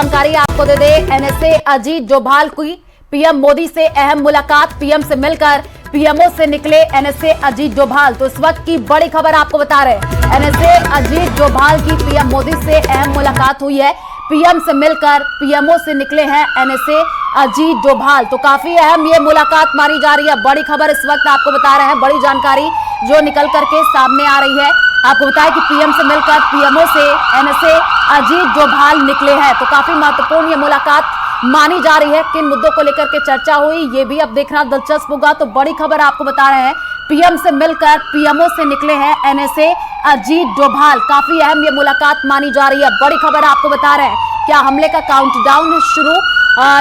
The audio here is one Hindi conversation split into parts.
जानकारी आपको दे दे, एनएसए अजीत डोभाल की पीएम मोदी से अहम मुलाकात, पीएम से मिलकर पीएमओ से निकले एनएसए अजीत डोभाल। तो इस वक्त की बड़ी खबर आपको बता रहे हैं, एनएसए अजीत डोभाल की पीएम मोदी से अहम मुलाकात हुई है, पीएम से मिलकर पीएमओ से निकले हैं एनएसए अजीत डोभाल। तो काफी अहम ये मुलाकात मानी जा रही है। बड़ी खबर इस वक्त आपको बता रहे हैं, बड़ी जानकारी जो निकल करके सामने आ रही है। आपको बताया कि पीएम से मिलकर पीएमओ से एनएसए अजीत डोभाल निकले हैं। तो काफी महत्वपूर्ण ये मुलाकात मानी जा रही है। किन मुद्दों को लेकर के चर्चा हुई ये भी अब देखना दिलचस्प होगा। तो बड़ी खबर आपको बता रहे हैं, पीएम से मिलकर पीएमओ से निकले हैं एनएसए अजीत डोभाल। काफी अहम ये मुलाकात मानी जा रही है। बड़ी खबर आपको बता रहे हैं, क्या हमले का काउंटडाउन शुरू,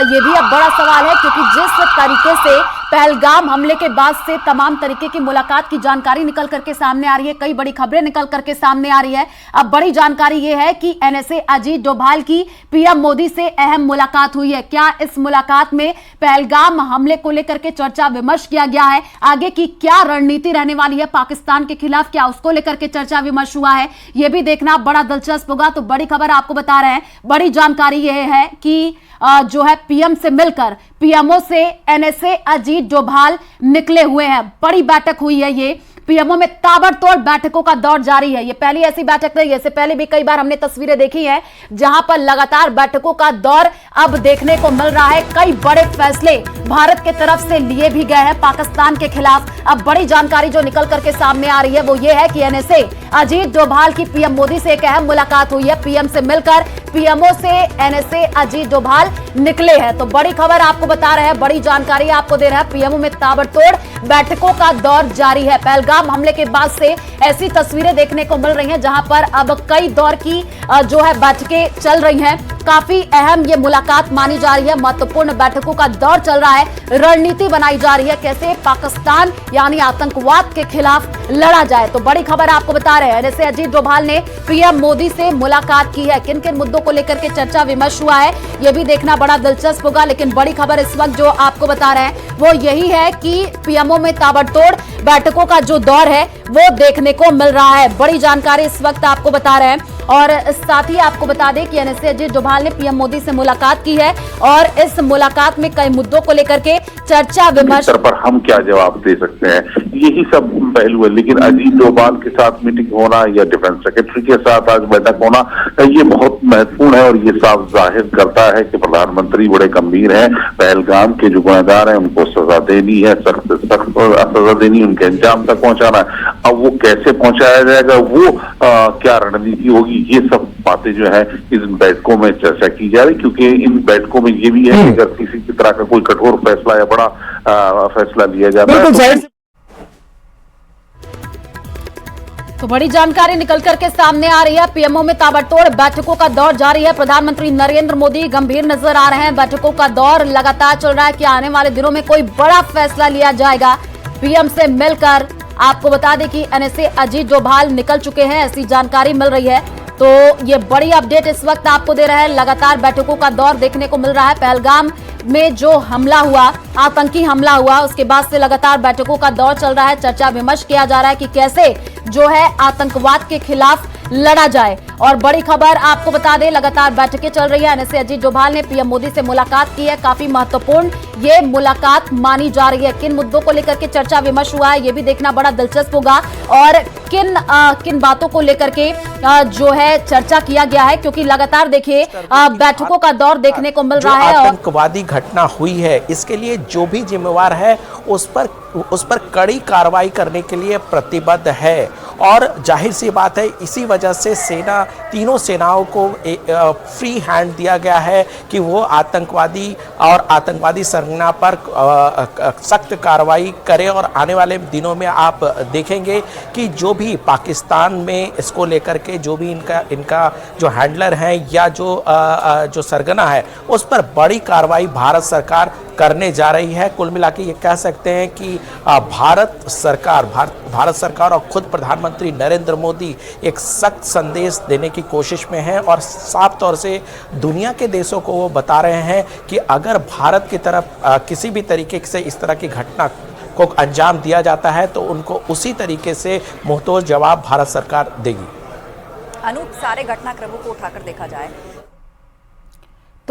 ये भी अब बड़ा सवाल है, क्योंकि जिस तरीके से पहलगाम हमले के बाद से तमाम तरीके की मुलाकात की जानकारी निकल करके सामने आ रही है, कई बड़ी खबरें निकल करके सामने आ रही है। अब बड़ी जानकारी ये है कि एनएसए अजीत डोभाल की पीएम मोदी से अहम मुलाकात हुई है। क्या इस मुलाकात में पहलगाम हमले को लेकर के चर्चा विमर्श किया गया है? आगे की क्या रणनीति रहने वाली है पाकिस्तान के खिलाफ, क्या उसको लेकर के चर्चा विमर्श हुआ है? यह भी देखना बड़ा दिलचस्प होगा। तो बड़ी खबर आपको बता रहे हैं, बड़ी जानकारी यह है कि जो है पीएम से मिलकर पीएमओ से एनएसए अजीत डोभाल निकले हुए हैं। बड़ी बैठक हुई है ये, पीएमओ में ताबड़तोड़ बैठकों का दौर जारी है। ये पहली ऐसी बैठक नहीं, इससे पहले भी कई बार हमने तस्वीरें देखी हैं जहां पर लगातार बैठकों का दौर अब देखने को मिल रहा है। कई बड़े फैसले भारत के तरफ से लिए भी गए हैं पाकिस्तान के खिलाफ। अब बड़ी जानकारी जो निकल करके सामने आ रही है वो ये है कि एनएसए अजीत डोभाल की पीएम मोदी से एक अहम मुलाकात हुई है, पीएम से मिलकर पीएमओ से एनएसए अजीत डोभाल निकले हैं। तो बड़ी खबर आपको बता रहे हैं, बड़ी जानकारी आपको दे रहा है, पीएमओ में ताबड़तोड़ बैठकों का दौर जारी है। पहलगाम हमले के बाद से ऐसी तस्वीरें देखने को मिल रही हैं जहां पर अब कई दौर की जो है बैठकें चल रही हैं। काफी अहम ये मुलाकात मानी जा रही है, महत्वपूर्ण बैठकों का दौर चल रहा है, रणनीति बनाई जा रही है कैसे पाकिस्तान यानी आतंकवाद के खिलाफ लड़ा जाए। तो बड़ी खबर आपको बता रहे हैं, एनएसए अजीत डोभाल ने पीएम मोदी से मुलाकात की है। किन किन मुद्दों को लेकर के चर्चा विमर्श हुआ है यह भी देखना बड़ा दिलचस्प होगा। लेकिन बड़ी खबर इस वक्त जो आपको बता रहे हैं वो यही है कि पीएमओ में ताबड़तोड़ बैठकों का जो दौर है वो देखने को मिल रहा है। बड़ी जानकारी इस वक्त आपको बता रहे हैं। और साथ ही आपको बता दें कि एनएसए अजीत डोभाल ने पीएम मोदी से मुलाकात की है और इस मुलाकात में कई मुद्दों को लेकर के चर्चा विमर्श पर हम क्या जवाब दे सकते हैं, यही सब पहलू है। लेकिन अजीत डोभाल के साथ मीटिंग होना या डिफेंस सेक्रेटरी के साथ आज बैठक होना ये बहुत महत्वपूर्ण है और ये साफ जाहिर करता है कि प्रधानमंत्री बड़े गंभीर हैं। पहलगाम के जो गुनहगार हैं उनको सजा देनी है, सख्त से सख्त सजा देनी, उनके अंजाम तक पहुंचाना है। अब वो कैसे पहुंचाया जाएगा, वो क्या रणनीति होगी, ये सब बातें जो है इस बैठकों में चर्चा की जा रही, क्योंकि इन बैठकों में ये भी है कि अगर किसी की तरह का कोई कठोर फैसला या बड़ा फैसला लिया जाता है तो बड़ी जानकारी निकल करके सामने आ रही है। पीएमओ में ताबड़तोड़ बैठकों का दौर जारी है। प्रधानमंत्री नरेंद्र मोदी गंभीर नजर आ रहे हैं। बैठकों का दौर लगातार चल रहा है कि आने वाले दिनों में कोई बड़ा फैसला लिया जाएगा। पीएम से मिलकर आपको बता दें कि एनएसए अजीत डोभाल निकल चुके हैं, ऐसी जानकारी मिल रही है। तो ये बड़ी अपडेट इस वक्त आपको दे रहा है। लगातार बैठकों का दौर देखने को मिल रहा है। पहलगाम में जो हमला हुआ, आतंकी हमला हुआ, उसके बाद से लगातार बैठकों का दौर चल रहा है। चर्चा विमर्श किया जा रहा है कि कैसे जो है आतंकवाद के खिलाफ लड़ा जाए। और बड़ी खबर आपको बता दें, लगातार बैठकें चल रही है। एनएसए अजीत डोभाल ने पीएम मोदी से मुलाकात की है, काफी महत्वपूर्ण ये मुलाकात मानी जा रही है। किन मुद्दों को लेकर के चर्चा विमर्श हुआ है ये भी देखना बड़ा दिलचस्प होगा और किन बातों को लेकर के जो है चर्चा किया गया है, क्योंकि लगातार देखिए बैठकों का दौर देखने को मिल रहा है। आतंकवादी घटना हुई है इसके लिए जो भी जिम्मेवार है उस पर कड़ी कार्रवाई करने के लिए प्रतिबद्ध है। और जाहिर सी बात है इसी वजह से तीनों सेनाओं को फ्री हैंड दिया गया है कि वो आतंकवादी सरगना पर सख्त कार्रवाई करें। और आने वाले दिनों में आप देखेंगे कि जो भी पाकिस्तान में इसको लेकर के जो भी इनका जो हैंडलर हैं या जो सरगना है उस पर बड़ी कार्रवाई भारत सरकार करने जा रही है। कुल मिला के ये कह सकते हैं कि भारत सरकार और खुद प्रधानमंत्री नरेंद्र मोदी एक सख्त संदेश देने की कोशिश में हैं और साफ तौर से दुनिया के देशों को वो बता रहे हैं कि अगर भारत की तरफ किसी भी तरीके से इस तरह की घटना को अंजाम दिया जाता है तो उनको उसी तरीके से मुंहतोड़ जवाब भारत सरकार देगी। अनूप, सारे घटनाक्रमों को उठाकर देखा जाए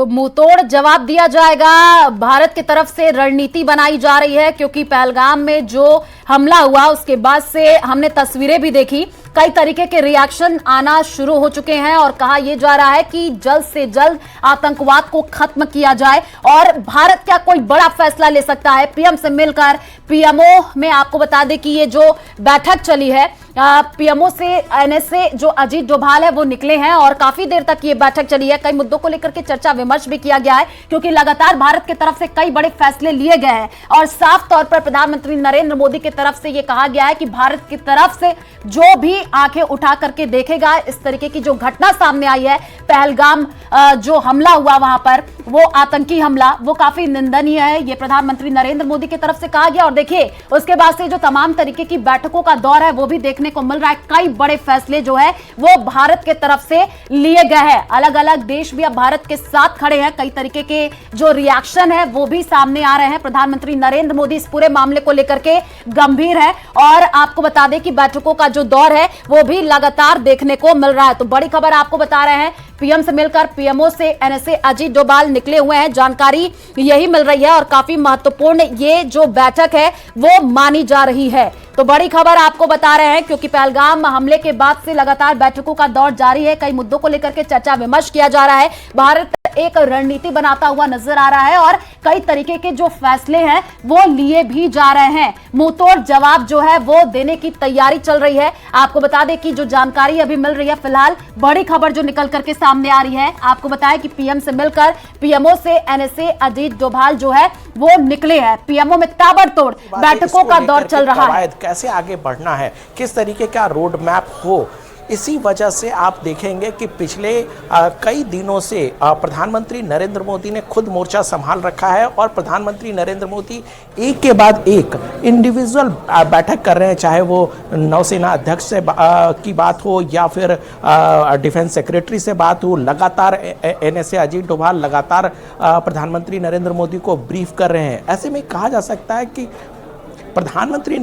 तो मुंहतोड़ जवाब दिया जाएगा। भारत की तरफ से रणनीति बनाई जा रही है, क्योंकि पहलगाम में जो हमला हुआ उसके बाद से हमने तस्वीरें भी देखी, कई तरीके के रिएक्शन आना शुरू हो चुके हैं और कहा यह जा रहा है कि जल्द से जल्द आतंकवाद को खत्म किया जाए। और भारत क्या कोई बड़ा फैसला ले सकता है पीएम से मिलकर। पीएमओ में आपको बता दें कि ये जो बैठक चली है, पीएमओ से एनएसए जो अजीत डोभाल है वो निकले हैं और काफी देर तक ये बैठक चली है। कई मुद्दों को लेकर के चर्चा विमर्श भी किया गया है, क्योंकि लगातार भारत की तरफ से कई बड़े फैसले लिए गए हैं और साफ तौर पर प्रधानमंत्री नरेंद्र मोदी की तरफ से ये कहा गया है कि भारत की तरफ से जो भी आंखें उठा करके देखेगा इस तरीके की जो घटना सामने आई है, पहलगाम जो हमला हुआ वहां पर, वो आतंकी हमला, वो काफी निंदनीय है, ये प्रधानमंत्री नरेंद्र मोदी की तरफ से कहा गया। और देखिए उसके बाद से जो तमाम तरीके की बैठकों का दौर है वो भी देखने को मिल रहा है। कई बड़े फैसले जो है वो भारत के तरफ से लिए गए हैं। अलग अलग देश भी अब भारत के साथ खड़े हैं। कई तरीके के जो रिएक्शन है वो भी सामने आ रहे हैं। प्रधानमंत्री नरेंद्र मोदी इस पूरे मामले को लेकर के गंभीर है और आपको बता दें कि बैठकों का जो दौर है वो भी लगातार देखने को मिल रहा है। तो बड़ी खबर आपको बता रहे हैं, पीएम से मिलकर पीएमओ से एनएसए अजीत डोभाल निकले हुए हैं। जानकारी यही मिल रही है और काफी महत्वपूर्ण ये जो बैठक है वो मानी जा रही है। तो बड़ी खबर आपको बता रहे हैं, क्योंकि पहलगाम हमले के बाद से लगातार बैठकों का दौर जारी है। कई मुद्दों को लेकर के चर्चा विमर्श किया जा रहा है। भारत एक रणनीति बनाता हुआ नजर आ रहा है और कई तरीके के जो फैसले हैं वो लिए भी जा रहे हैं। मुंहतोड़ जवाब जो है वो देने की तैयारी चल रही है। आपको बता दें कि जो जानकारी अभी मिल रही है, फिलहाल बड़ी खबर जो निकल करके सामने आ रही है, आपको बताया कि पीएम से मिलकर पीएमओ से एनएसए अजीत डोभाल जो है वो निकले हैं। पीएमओ में ताबड़तोड़ बैठकों का दौर चल रहा है। कैसे आगे बढ़ना है, किस तरीके का रोड मैप हो, इसी वजह से आप देखेंगे कि पिछले कई दिनों से प्रधानमंत्री नरेंद्र मोदी ने खुद मोर्चा संभाल रखा है और प्रधानमंत्री नरेंद्र मोदी एक के बाद एक इंडिविजुअल बैठक कर रहे हैं, चाहे वो नौसेना अध्यक्ष से की बात हो या फिर डिफेंस सेक्रेटरी से बात हो। लगातार एनएसए अजीत डोभाल लगातार प्रधानमंत्री नरेंद्र मोदी को ब्रीफ कर रहे हैं। ऐसे में कहा जा सकता है कि प्रधानमंत्री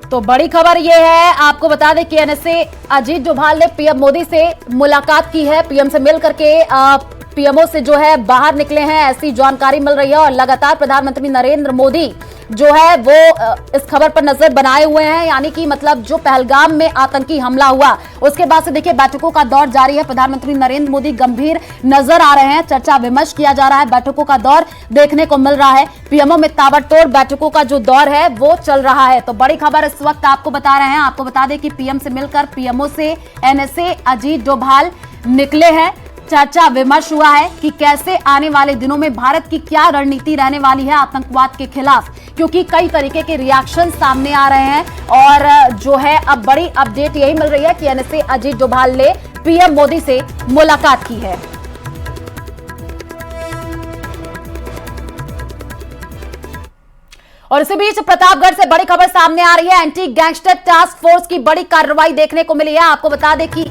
तो बड़ी खबर यह है, आपको बता दें कि एनएसए अजीत डोभाल ने पीएम मोदी से मुलाकात की है। पीएम से मिल करके पीएमओ से जो है बाहर निकले हैं, ऐसी जानकारी मिल रही है। और लगातार प्रधानमंत्री नरेंद्र मोदी जो है वो इस खबर पर नजर बनाए हुए हैं, यानी कि मतलब जो पहलगाम में आतंकी हमला हुआ उसके बाद से देखिए बैठकों का दौर जारी है। प्रधानमंत्री नरेंद्र मोदी गंभीर नजर आ रहे हैं, चर्चा विमर्श किया जा रहा है, बैठकों का दौर देखने को मिल रहा है। पीएमओ में ताबड़तोड़ बैठकों का जो दौर है वो चल रहा है। तो बड़ी खबर इस वक्त आपको बता रहे हैं। आपको बता दें कि पीएम से मिलकर पीएमओ से एनएसए अजीत डोभाल निकले हैं। चर्चा विमर्श हुआ है कि कैसे आने वाले दिनों में भारत की क्या रणनीति रहने वाली है आतंकवाद के खिलाफ, क्योंकि कई तरीके के रिएक्शन सामने आ रहे हैं। और जो है अब बड़ी अपडेट यही मिल रही है कि एनएसए अजीत डोभाल ने पीएम मोदी से मुलाकात की है। और इसी बीच प्रतापगढ़ से बड़ी खबर सामने आ रही है। एंटी गैंगस्टर टास्क फोर्स की बड़ी कार्रवाई देखने को मिली है। आपको बता दें कि